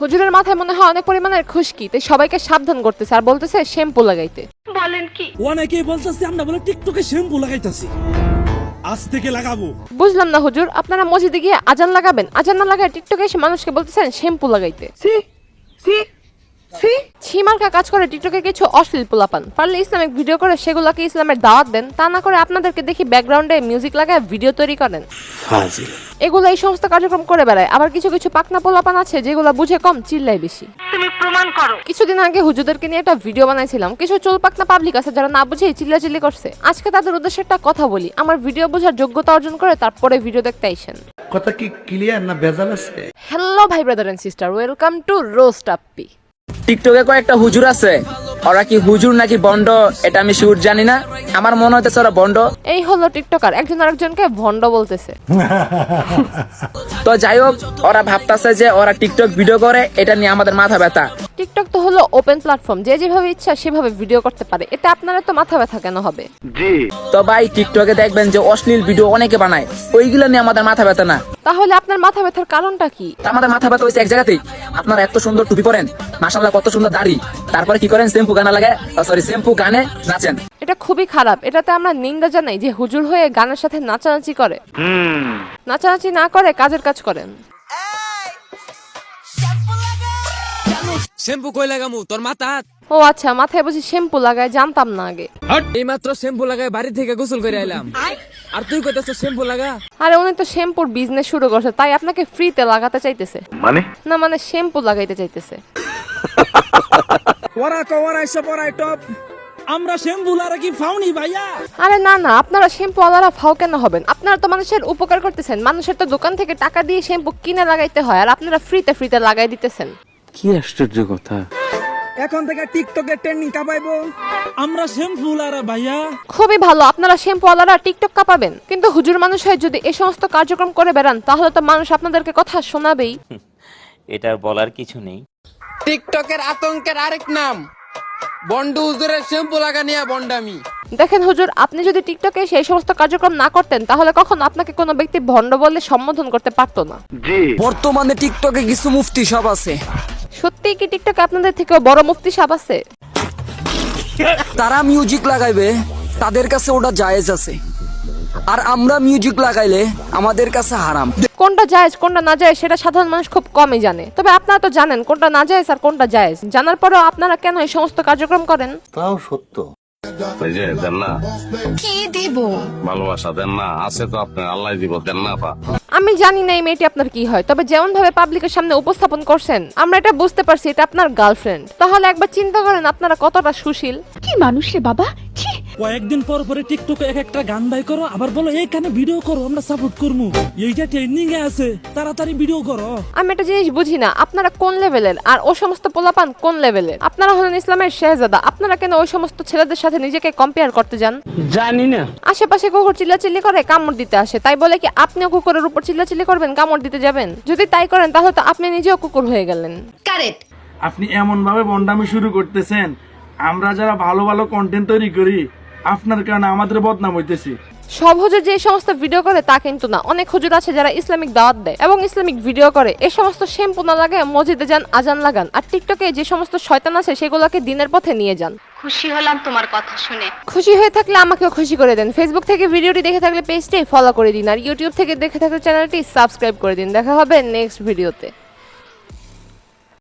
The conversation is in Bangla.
হুজুরের মাথায় মনে হয় অনেক পরিমাণের খুশকি, তাই সবাইকে সাবধান করতেছে আর বলতেছে শ্যাম্পু লাগাইতে। বলেন কি? অনেকেই বলতেছে আমরা বলে টিকটকে শ্যাম্পু লাগাইতাছি, আজ থেকে লাগাবো। বুঝলাম না হুজুর, আপনারা মসজিদে গিয়ে আজান লাগাবেন, আজান না লাগায় টিকটকে এসে মানুষকে বলতেছেন শ্যাম্পু লাগাইতে। ছিমার্কা কাজ করে টিকটকে কিছু অশ্লীল পোলাপান, পারলে ইসলামিক ভিডিও করে সেগুলোকে ইসলামের দাওয়াত দেন, তা না করে আপনাদেরকে দেখি ব্যাকগ্রাউন্ডে মিউজিক লাগায় ভিডিও তৈরি করেন। এগুলো এই সমস্ত কার্যক্রম করে বেড়ায়। আবার কিছু কিছু পাকনা পোলাপান আছে যেগুলো বুঝে কম, চিল্লাই বেশি। তুমি প্রমাণ করো। কিছুদিন আগে হুজুরদেরকে নিয়ে একটা ভিডিও বানাইছিলাম। কিছু চুল পাকনা পাবলিক আছে যারা না বুঝে চিল্লাচিল্লি করছে। আজকে তাদের উদ্দেশ্যে একটা কথা বলি, আমার ভিডিও বোঝার যোগ্যতা অর্জন করে তারপরে ভিডিও দেখতে আইসেন। কথা কি ক্লিয়ার না ভেজাল আছে? হ্যালো ভাই brother and sister, welcome to roast Appi. টিকটকে কয়েকটা হুজুর আছে, ওরা কি হুজুর নাকি বন্ড এটা আমি শিওর জানি না, আমার মনে হইতেছে ওরা বন্ড। এই হলো টিকটকার, একজন আরেকজনকে ভন্ড বলতেছে। তো যাই হোক, ওরা ভাবতাছে যে ওরা টিকটক ভিডিও করে, এটা নিয়ে আমাদের মাথা ব্যথা। টিকটক তো হলো ওপেন প্ল্যাটফর্ম, যে যেভাবে ইচ্ছা সেভাবে ভিডিও করতে পারে, এতে আপনারা তো মাথা ব্যথা কেন হবে? তো ভাই টিকটকে দেখবেন যে অশ্লীল ভিডিও অনেকে বানায়, ওইগুলো নিয়ে আমাদের মাথা ব্যথা না। তাহলে আপনার মাথা ব্যথার কারণটা কি? আমাদের মাথা ব্যথা হয়েছে এক জায়গাতেই, আপনারা এত সুন্দর টুপি পরেন, মাশাআল্লাহ কত সুন্দর দাড়ি, তারপরে কি করেন শ্যাম্পু গানা লাগে, শ্যাম্পু গানে নাচেন। এটা খুবই খারাপ। এটাতে আমরা নিন্দা জানাই যে হুজুর হয়ে গানের সাথে নাচানাচি করে। নাচানাচি না করে কাজের কাজ করেন। শ্যাম্পু কই লাগামু তোর মাথা? ও আচ্ছা, মাথায় বুঝি শ্যাম্পু লাগায়, জানতাম না আগে। এই মাত্র শ্যাম্পু লাগায় বাড়ি থেকে গোসল করে আইলাম, আর তুই কইতাছ শ্যাম্পু লাগা? আরে উনি তো শ্যাম্পুর বিজনেস শুরু করছে, তাই আপনাকে ফ্রিতে লাগাতে চাইতেছে। না মানে শ্যাম্পু লাগাইতে চাইতেছে। ওরা কওয়ার আইসা পড়াই টপ, আমরা শ্যাম্পু লারা কি ফাউনি ভাইয়া? আরে না না, আপনারা শ্যাম্পু ওয়ালারা ফাও কেন হবেন? আপনারা তো মানুষের উপকার করতেছেন। মানুষের তো দোকান থেকে টাকা দিয়ে শ্যাম্পু কিনে লাগাইতে হয়, আর আপনারা ফ্রিতে লাগাই দিতেছেন। কি আশ্চর্য কথা! এখন থেকে টিকটকে ট্রেন্ডিং কাপাইবো আমরা শ্যাম্পু লারা ভাইয়া। খুবই ভালো, আপনারা শ্যাম্পু ওয়ালারা টিকটক কাঁপাবেন, কিন্তু হুজুর মানুষ হয়ে যদি এই সমস্ত কার্যক্রম করে বেড়ান তাহলে তো মানুষ আপনাদেরকে কথা শোনাবেই। এটা বলার কিছু নেই। টিকটকের আতঙ্কের আরেক নাম বন্ড হুজুরের শ্যাম্পু লাগা নিয়ে বন্ডামি। দেখেন হুজুর, আপনি যদি টিকটকে সেই সমস্ত কার্যক্রম না করতেন তাহলে কখন আপনাকে কোনো ব্যক্তি ভণ্ড বলে সম্বোধন করতে পারতো না। বর্তমানে টিকটকে কিছু মুফতি সব আছে, সত্যি কি টিকটকে আপনাদের থেকেও বড় মুফতি সাহেব আছে? তারা মিউজিক লাগাইবে, তাদের কাছে ওটা জায়েজ আছে, আর আমরা মিউজিক লাগাইলে আমাদের কাছে হারাম। কোনটা জায়েজ কোনটা না জায়েজ সেটা সাধারণ মানুষ খুব কমই জানে, তবে আপনারা তো জানেন কোনটা না জায়েজ আর কোনটা জায়েজ। জানার পরেও আপনারা কেন এই সমস্ত কার্যক্রম করেন? তাও সত্য। দেন না, কি দিব? ভালোবাসা দেন না, আছে তো আপনার, আল্লাহ দিব, দেন না। আমি জানি না এই মেয়েটি আপনার কি হয়, তবে যেমন ভাবে পাবলিকের সামনে উপস্থাপন করছেন আমরা এটা বুঝতে পারছি এটা আপনার গার্লফ্রেন্ড। তাহলে একবার চিন্তা করেন আপনারা কতটা সুশীল। কি মানুষ রে বাবা! কয়েকদিন পর পরে টিকটকে এক একটা গান বাই করো, আবার বলো এইখানে ভিডিও করো, আমরা সাপোর্ট করবো। এইটা ট্রেন্ডিং এ আছে, তাড়াতাড়ি ভিডিও করো। আমি একটা জিনিস বুঝি না, আপনারা কোন লেভেলের আর ও সমস্ত পোলাপান কোন লেভেলের? আপনারা হলেন ইসলামের শেহজাদা, আপনারা কেন ওই সমস্ত ছেলেদের সাথে নিজেকে কম্পেয়ার করতে যান? জানি না। আশেপাশে কুকুর চিল্লাচিল্লি করে কামড় দিতে আসে, তাই বলে কি আপনিও কুকুরের উপর চিল্লাচিল্লি করবেন, কামড় দিতে যাবেন? যদি তাই করেন তাহলে তো আপনি নিজেও কুকুর হয়ে গেলেন। কারেক্ট। আপনি এমন ভাবে বন্ডামি শুরু করতেছেন, আমরা যারা ভালো ভালো কন্টেন্ট তৈরি করি আপনার কারণে আমাদের বদনাম হইতেছি। সব হুজুর যে সমস্ত ভিডিও করে তা কিন্তু না। অনেক হুজুর আছে যারা ইসলামিক দাওয়াত দেয় এবং ইসলামিক ভিডিও করে। এই সমস্ত শ্যাম্পু না লাগায় মসজিদে যান, আজান লাগান, আর টিকটকে যে সমস্ত শয়তান আছে সেগুলোকে দিনের পথে নিয়ে যান। খুশি হলাম তোমার কথা শুনে। খুশি হয়ে থাকলে আমাকেও খুশি করে দেন। ফেসবুক থেকে ভিডিওটি দেখে থাকলে পেজটি ফলো করে দিন, আর ইউটিউব থেকে দেখে থাকলে চ্যানেলটি সাবস্ক্রাইব করে দিন। দেখা হবে নেক্সট ভিডিওতে।